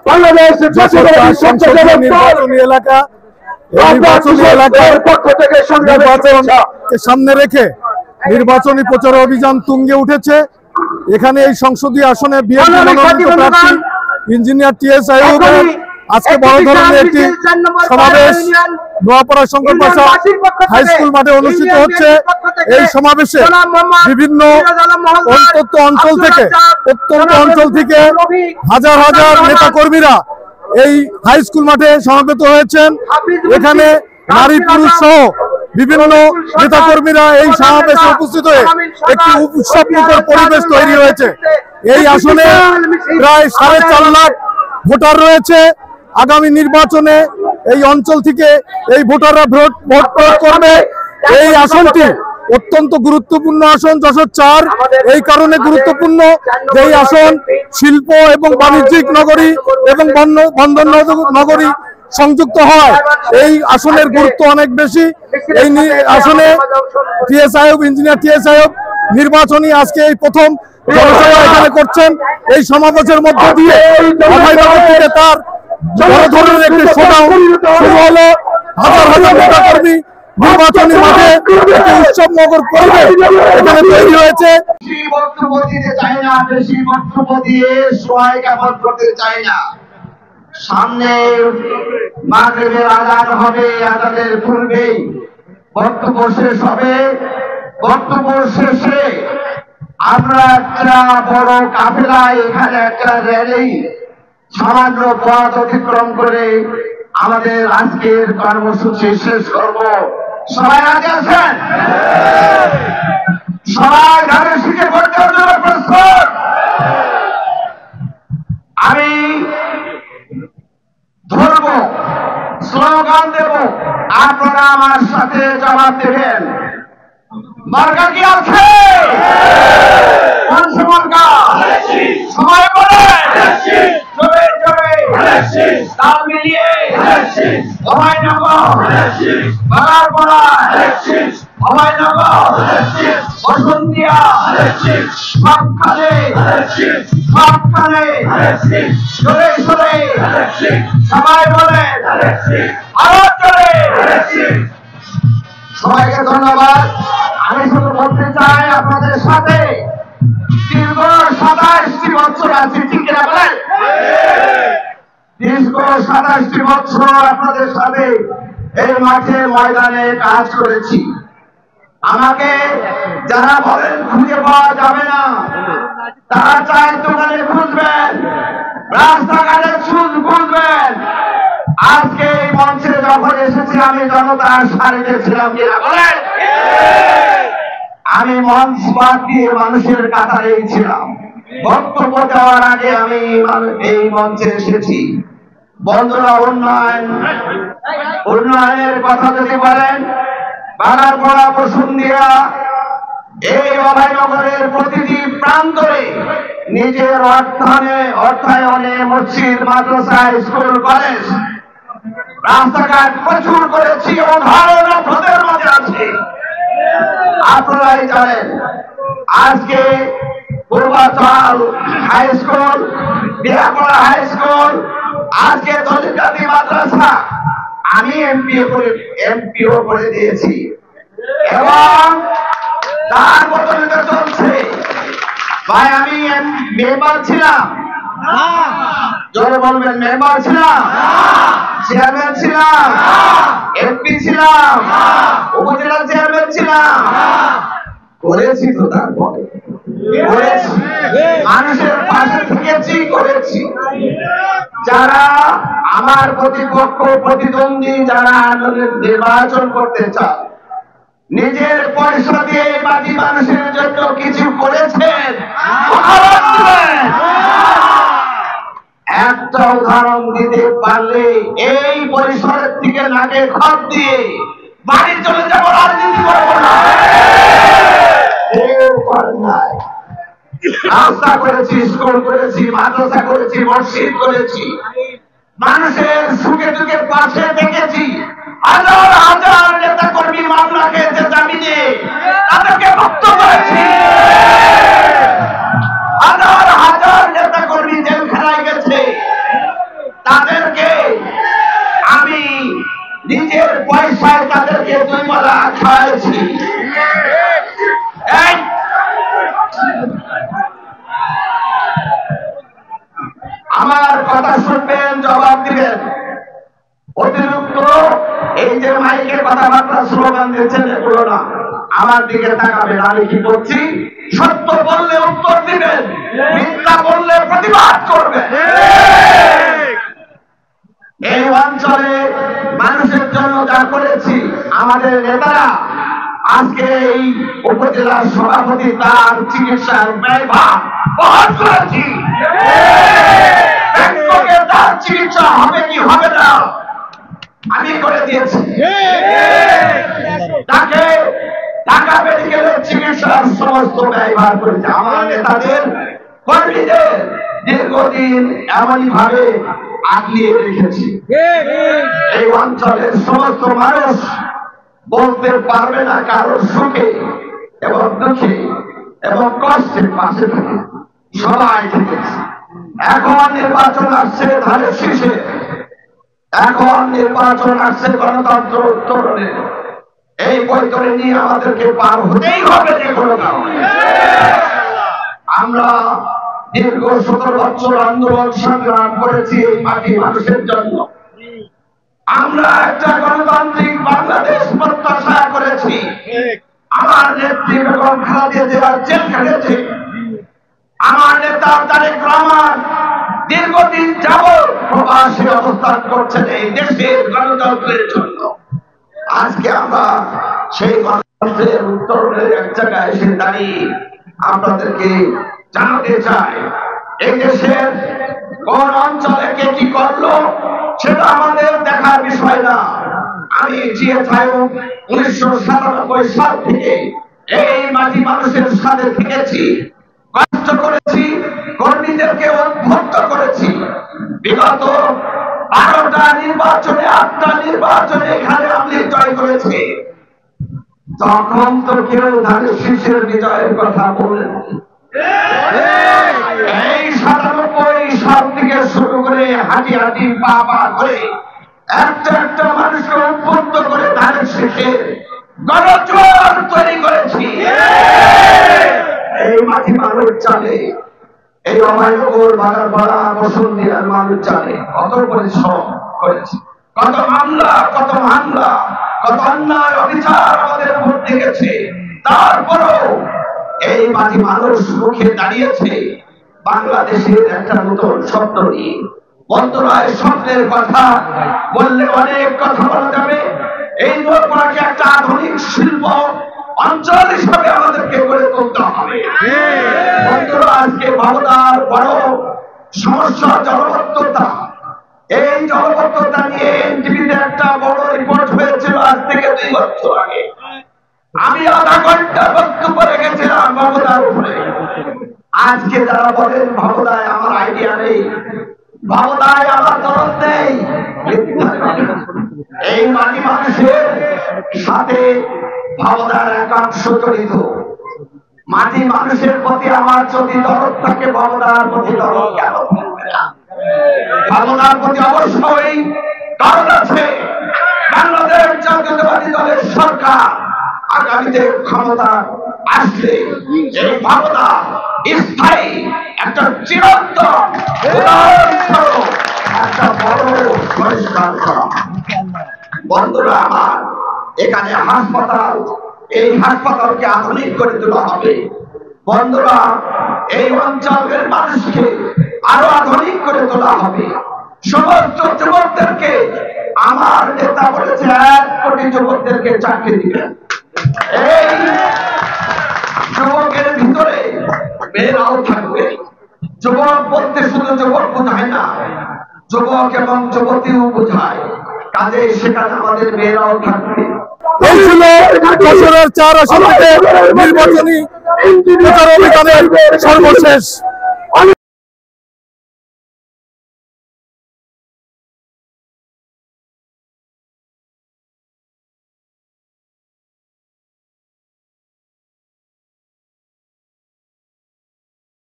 বাংলাদেশ নির্বাচনী এলাকা সামনে রেখে নির্বাচনী প্রচার অভিযান তুঙ্গে উঠেছে। এখানে এই সংসদীয় আসনে বিএনপি মনোনীত প্রার্থী ইঞ্জিনিয়ার টিএস আইয়ুব আজকে বড় ধরনের একটি সমাবেশ নোয়াপাড়া শঙ্করপাশা হাই স্কুল মাঠে অনুষ্ঠিত হচ্ছে। এই সমাবেশে বিভিন্ন প্রত্যন্ত অঞ্চল থেকে হাজার হাজার নেতা কর্মীরা এই হাই স্কুল মাঠে সমবেত হয়েছেন। এখানে নারী পুরুষ সহ বিভিন্ন নেতা কর্মীরা এই সমাবেশে উপস্থিত হয়ে একটি উৎসবমুখর পরিবেশ তৈরি হয়েছে। এই আসনে প্রায় 4.5 লাখ ভোটার রয়েছে। আগামী নির্বাচনে এই অঞ্চল থেকে এই ভোটাররা ভোট প্রয়োগ করবে। এই আসনটি অত্যন্ত গুরুত্বপূর্ণ আসন, যশোর 4 এই কারণে গুরুত্বপূর্ণ যে এই আসন শিল্প এবং বাণিজ্যিক নগরী এবং বন্দর নগরী সংযুক্ত হয়। এই আসনের গুরুত্ব অনেক বেশি। এই আসনে TS Ayub engineer TS Ayub নির্বাচনী আজকে এই প্রথম জনসভা এখানে করছেন। এই সমাবেশের মধ্য দিয়ে অভয়নগর থেকে তার বড় ধরনের একটি শোডাউন শুরু হলো। হাজার হাজার নেতা কর্মী নির্বাচনী মাঠে একটি উৎসব নগর পরিবেশ এখানে তৈরি হয়েছে। সামনে মাগরিবের আযান হবে, আযানের পূর্বেই বক্তব্য শেষ হবে। বক্তব্য শেষে আমরা একটা বড় কাফেলা এখানে একটা র্যালি সামান্য পথ অতিক্রম করে আমাদের আজকের কর্মসূচি শেষ করব। সবাই রাজি আছেন? সবাই ঘরে শিখে পড়তে প্রস্তুত? আমি ধরব, স্লোগান দেব, আপনারা আমার সাথে জবাব দেবেন। মার্কা কি আছে? মার্কা সবাই বলে জোরে জোরে তাল মিলিয়ে অভয়নগর, বাগারপাড়া, অভয়নগর, বসন্তিয়া, সবখানে জোরে জোরে সবাই বলে আরো জোরে। সবাইকে ধন্যবাদ। আমি শুধু বলতে চাই আপনাদের সাথে দীর্ঘ 27টি বছর আছি, ঠিক না বলেন? দীর্ঘ 27টি বছর আপনাদের সাথে এই মাঠে ময়দানে কাজ করেছি। আমাকে যারা বলেন খুঁজে পাওয়া যাবে না, তারা চায় দোকানে খুঁজবেন, রাস্তাঘাটে খুঁজবেন। আজকে এই মঞ্চে যখন এসেছি আমি জনতার সারিতে ছিলাম কিনা বলেন? আমি মঞ্চ বাদ দিয়ে মানুষের কাতারেই ছিলাম। বক্তব্য দেওয়ার আগে আমি এই মঞ্চে এসেছি। বন্ধুরা, উন্নয়নের কথা যদি বলেন, বাগারপাড়া, বসুন্ধিয়া, এই অভয়নগরের প্রতিটি প্রান্তরে নিজের অর্থায়নে মসজিদ, মাদ্রাসা, স্কুল, কলেজ, রাস্তাঘাট প্রচুর করেছি। উদাহরণ আপনাদের মাঝে আছে, আপনারাই জানেন। আজকে Purbachal high school, Biyapara high school, আজকে দলিতজাতি মাদ্রাসা আমি এমপিও করে দিয়েছি এবং তার বদলিতে চলছে। ভাই, আমি মেম্বার ছিলাম, জোরে বলবেন, মেম্বার ছিলাম, চেয়ারম্যান ছিলাম, এমপি ছিলাম, উপজেলা চেয়ারম্যান ছিলাম, করেছি তো। তারপরে করেছি, মানুষের পাশে থেকেছি, করেছি। যারা আমার প্রতিপক্ষ, প্রতিদ্বন্দ্বী, যারা নির্বাচন করতে চান, নিজের পয়সা দিয়ে বাকি মানুষের জন্য কিছু করেছেন? একটা উদাহরণ দিতে পারলে এই পরিসরের থেকে নাকে খত দিয়ে বাড়ি চলে যাবো, রাজনীতি করবো না। রাস্তা করেছি, স্কুল করেছি, মাদ্রাসা করেছি, মসজিদ করেছি, মানুষের সুখে দুঃখে পাশে দেখেছি। হাজার হাজার নেতা কর্মী মামলা খেয়েছে জামিনে, তাদেরকে মুক্ত করেছি। হাজার হাজার নেতা কর্মী জেলখানায় গেছে, নিজের পয়সায় তাদেরকে 2 বেলা খাওয়াইছি। আমার কথা শুনবেন, জবাব দিবেন। অতিরিক্ত এই যে মাইকে কথাবার্তা স্লোগান দিচ্ছেন এগুলো না, আমার দিকে তাকাবেন। আমি কি বলছি? সত্য বললে উত্তর দিবেন, মিথ্যা বললে প্রতিবাদ করবেন। এই অঞ্চলে মানুষের জন্য যা করেছি আমাদের নেতারা, আজকে এই উপজেলার সভাপতি তার চিকিৎসার ব্যয়ভার বহন করেছি। তার চিকিৎসা হবে কি হবে না আমি করে দিয়েছি। তাকে ঢাকা মেডিকেলের চিকিৎসার সমস্ত ব্যয়ভার করেছে। আমার নেতাদের কর্মীদের দীর্ঘদিন এমনই ভাবে আগলিয়ে রেখেছি। এই অঞ্চলের সমস্ত মানুষ বলতে পারবে না কারোর সুখে এবং দুঃখে এবং কষ্টের পাশে থাকে, সবাই থেকেছে। এখন নির্বাচন আসছে ধানের শীষে, এখন নির্বাচন আসছে গণতন্ত্র উত্তরণে। এই বৈতরণী নিয়ে আমাদেরকে পার হতেই হবে যে কোনো কারণে। আমরা দীর্ঘ 17 বছর আন্দোলন সংগ্রাম করেছি এই মাটি মানুষের জন্য। আমরা একটা গণতান্ত্রিক বাংলাদেশ প্রত্যাশা করেছি। আমার নেত্রী বেগম খালেদা জিয়া জেল খেটেছে। আমার নেতা তারেক রহমান দীর্ঘদিন যাবৎ প্রবাসী অবস্থান করছেন এই দেশের গণতন্ত্রের জন্য। আজকে আমরা সেই গণতন্ত্রের উত্তরণের এক জায়গায় এসে দাঁড়িয়ে আপনাদেরকে জানাতে চাই, এই দেশের কোন অঞ্চলে কে কি করলো সেটা আমাদের দেখার বিষয় না। আমি জিএসআইও 1997 সাল থেকে এই মাটি মানুষের সাথে থেকেছি, কষ্ট করেছি, কর্মীদেরকে উদ্বুদ্ধ করেছি। বিগত 12টা নির্বাচনে 8টা নির্বাচনে এখানে আমি জয় করেছি। তখন তো কেউ ধানের শীষের বিজয়ের কথা বলেন। এই 97 সাল থেকে শুরু করে হাঁটি হাঁটি পা পা করে একটা একটা মানুষকে উদ্বুদ্ধ করে ধানের শীষের গণজোয়ার তৈরি করেছি। এই মাটি মানুষ জানে, এই অমায়নগর বাগারপাড়া বসুন্ধিয়ার মানুষ জানে কত পরিশ্রম করেছে, কত মামলা, কত হামলা, কত অন্যায় অবিচার আমাদের উপর দেখেছে। তারপরও এই মাটি মানুষ মুখে দাঁড়িয়েছে বাংলাদেশের একটা নতুন স্বপ্ন নিয়ে। বন্ধুরা, এই স্বপ্নের কথা বললে অনেক কথা বলা যাবে। এই নৌকাকে একটা আধুনিক শিল্প অঞ্চল হিসাবে আমাদেরকে গড়ে তুলতে হবে। বন্ধুরা, আজকে ভাবনার বড় সমস্যা জলবদ্ধতা। এই জলবদ্ধতা নিয়ে এনটিভিতে একটা বড় রিপোর্ট হয়েছিল আজ থেকে 2 বছর আগে। আমি আধা ঘন্টা বক্তব্য রেখেছিলাম ভাবনার উপরে। আজকে যারা বলেন ভাবনায় আমার আইডিয়া নেই, ভাবনায় আমার দরদ নেই, এই মাটি মানুষের সাথে ভাবনার একাংশ জড়িত। মাটি মানুষের প্রতি আমার যদি দরদ থাকে, ভাবনার প্রতি দরদ কেন থাকবে না? ভাবনার প্রতি অবশ্যই দরদ আছে। বাংলাদেশ জাতীয়তাবাদী দলের সরকার আগামীতে ক্ষমতা আসলে এই ভাবনা স্থায়ী একটা চিরন্তন একটা বড় পরিষ্কার করা। বন্ধুরা আমার, এখানে হাসপাতাল, এই হাসপাতালকে আধুনিক করে তোলা হবে। বন্ধুরা, এই অঞ্চলের মানুষকে আরো আধুনিক করে তোলা হবে। সমস্ত যুবকদেরকে আমার নেতা বলেছে 1 কোটি যুবকদেরকে চাকরি দিবেন। এই যুবকের ভিতরে মেয়েরাও থাকবে। যুবক বলতে শুধু যুবক বোঝায় না, যুবক এবং যুবতীও বোঝায়। কাজে সেখানে আমাদের মেয়েরাও থাকবে। এই ছিল বছরের 4 আসন নির্বাচনী প্রচার অভিযানের সর্বশেষ